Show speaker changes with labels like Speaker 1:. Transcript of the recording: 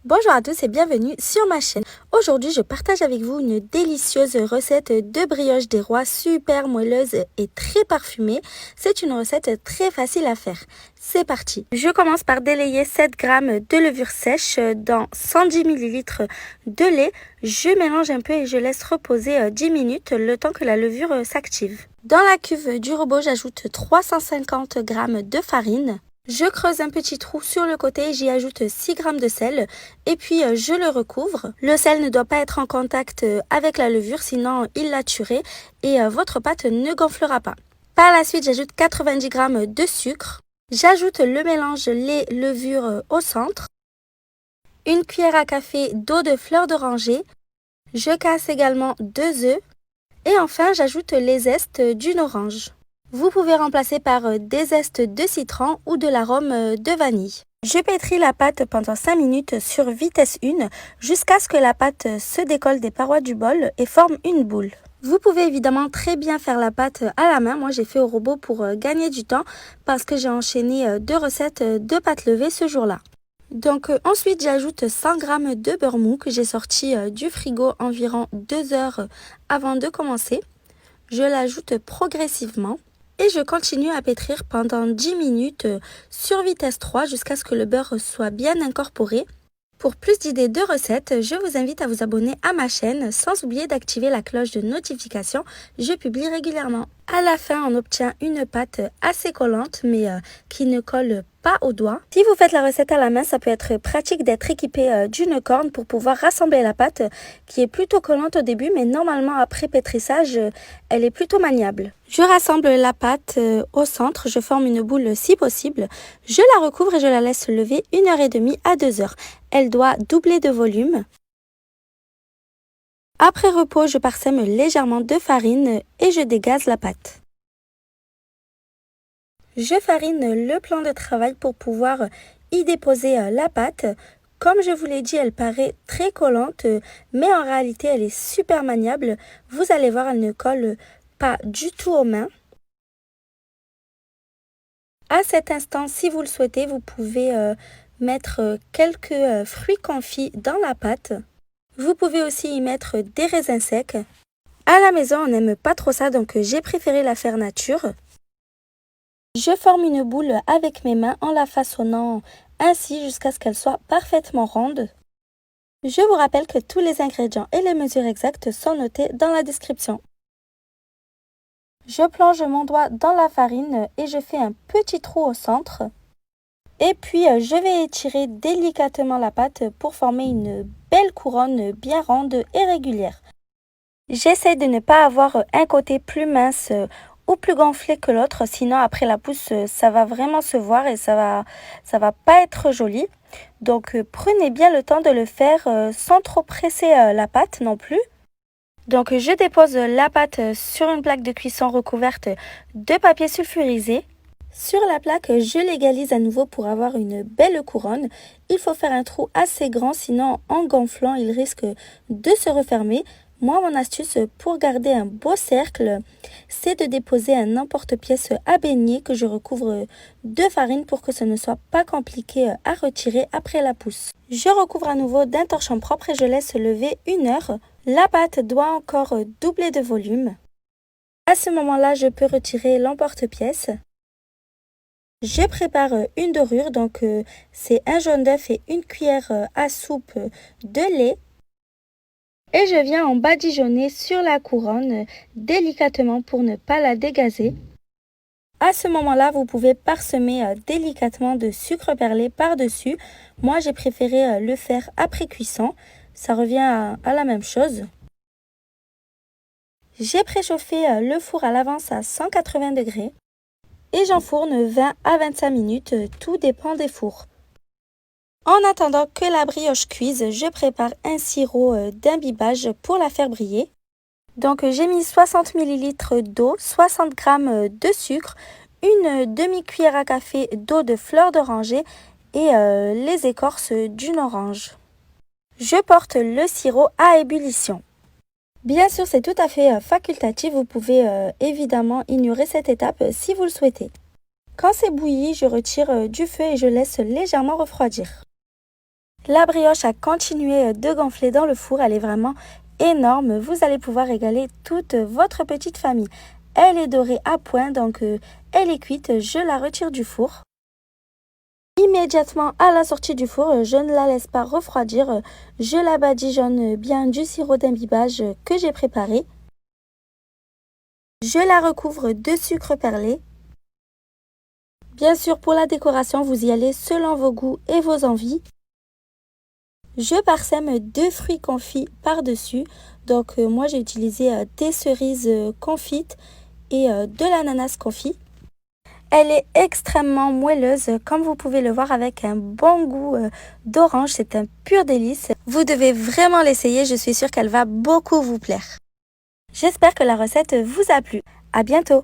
Speaker 1: Bonjour à tous et bienvenue sur ma chaîne. Aujourd'hui, je partage avec vous une délicieuse recette de brioche des rois super moelleuse et très parfumée. C'est une recette très facile à faire. C'est parti. Je commence par délayer 7 g de levure sèche dans 110 ml de lait. Je mélange un peu et je laisse reposer 10 minutes le temps que la levure s'active. Dans la cuve du robot, j'ajoute 350 g de farine. Je creuse un petit trou sur le côté, j'y ajoute 6 g de sel et puis je le recouvre. Le sel ne doit pas être en contact avec la levure, sinon il la tuerait et votre pâte ne gonflera pas. Par la suite, j'ajoute 90 g de sucre. J'ajoute le mélange lait-levure au centre. Une cuillère à café d'eau de fleur d'oranger. Je casse également 2 œufs. Et enfin, j'ajoute les zestes d'une orange. Vous pouvez remplacer par des zestes de citron ou de l'arôme de vanille. Je pétris la pâte pendant 5 minutes sur vitesse 1 jusqu'à ce que la pâte se décolle des parois du bol et forme une boule. Vous pouvez évidemment très bien faire la pâte à la main. Moi, j'ai fait au robot pour gagner du temps parce que j'ai enchaîné 2 recettes de pâte levée ce jour-là. Donc ensuite, j'ajoute 100 g de beurre mou que j'ai sorti du frigo environ 2 heures avant de commencer. Je l'ajoute progressivement. Et je continue à pétrir pendant 10 minutes sur vitesse 3 jusqu'à ce que le beurre soit bien incorporé. Pour plus d'idées de recettes, je vous invite à vous abonner à ma chaîne sans oublier d'activer la cloche de notification. Je publie régulièrement. À la fin, on obtient une pâte assez collante mais qui ne colle pas aux doigts. Si vous faites la recette à la main, ça peut être pratique d'être équipé d'une corne pour pouvoir rassembler la pâte qui est plutôt collante au début mais normalement après pétrissage, elle est plutôt maniable. Je rassemble la pâte au centre, je forme une boule si possible, je la recouvre et je la laisse lever 1h30 à 2h. Elle doit doubler de volume. Après repos, je parsème légèrement de farine et je dégaze la pâte. Je farine le plan de travail pour pouvoir y déposer la pâte. Comme je vous l'ai dit, elle paraît très collante, mais en réalité, elle est super maniable. Vous allez voir, elle ne colle pas du tout aux mains. À cet instant, si vous le souhaitez, vous pouvez mettre quelques fruits confits dans la pâte. Vous pouvez aussi y mettre des raisins secs. À la maison, on n'aime pas trop ça, donc j'ai préféré la faire nature. Je forme une boule avec mes mains en la façonnant ainsi jusqu'à ce qu'elle soit parfaitement ronde. Je vous rappelle que tous les ingrédients et les mesures exactes sont notés dans la description. Je plonge mon doigt dans la farine et je fais un petit trou au centre. Et puis, je vais étirer délicatement la pâte pour former une belle couronne bien ronde et régulière. J'essaie de ne pas avoir un côté plus mince ou plus gonflé que l'autre, sinon après la pousse, ça va vraiment se voir et ça va pas être joli. Donc, prenez bien le temps de le faire sans trop presser la pâte non plus. Donc, je dépose la pâte sur une plaque de cuisson recouverte de papier sulfurisé. Sur la plaque, je l'égalise à nouveau pour avoir une belle couronne. Il faut faire un trou assez grand, sinon en gonflant, il risque de se refermer. Moi, mon astuce pour garder un beau cercle, c'est de déposer un emporte-pièce à beignets que je recouvre de farine pour que ce ne soit pas compliqué à retirer après la pousse. Je recouvre à nouveau d'un torchon propre et je laisse lever 1 heure. La pâte doit encore doubler de volume. À ce moment-là, je peux retirer l'emporte-pièce. Je prépare une dorure, donc c'est un jaune d'œuf et une cuillère à soupe de lait. Et je viens en badigeonner sur la couronne délicatement pour ne pas la dégazer. À ce moment-là, vous pouvez parsemer délicatement de sucre perlé par-dessus. Moi, j'ai préféré le faire après cuisson. Ça revient à la même chose. J'ai préchauffé le four à l'avance à 180 degrés. Et j'enfourne 20 à 25 minutes, tout dépend des fours. En attendant que la brioche cuise, je prépare un sirop d'imbibage pour la faire briller. Donc j'ai mis 60 ml d'eau, 60 g de sucre, une demi-cuillère à café d'eau de fleur d'oranger et les écorces d'une orange. Je porte le sirop à ébullition. Bien sûr, c'est tout à fait facultatif, vous pouvez évidemment ignorer cette étape si vous le souhaitez. Quand c'est bouilli, je retire du feu et je laisse légèrement refroidir. La brioche a continué de gonfler dans le four, elle est vraiment énorme. Vous allez pouvoir régaler toute votre petite famille. Elle est dorée à point, donc elle est cuite, je la retire du four. Immédiatement à la sortie du four, je ne la laisse pas refroidir, je la badigeonne bien du sirop d'imbibage que j'ai préparé. Je la recouvre de sucre perlé. Bien sûr, pour la décoration, vous y allez selon vos goûts et vos envies. Je parsème 2 fruits confits par-dessus. Donc moi j'ai utilisé des cerises confites et de l'ananas confit. Elle est extrêmement moelleuse, comme vous pouvez le voir, avec un bon goût d'orange. C'est un pur délice. Vous devez vraiment l'essayer, je suis sûre qu'elle va beaucoup vous plaire. J'espère que la recette vous a plu. À bientôt!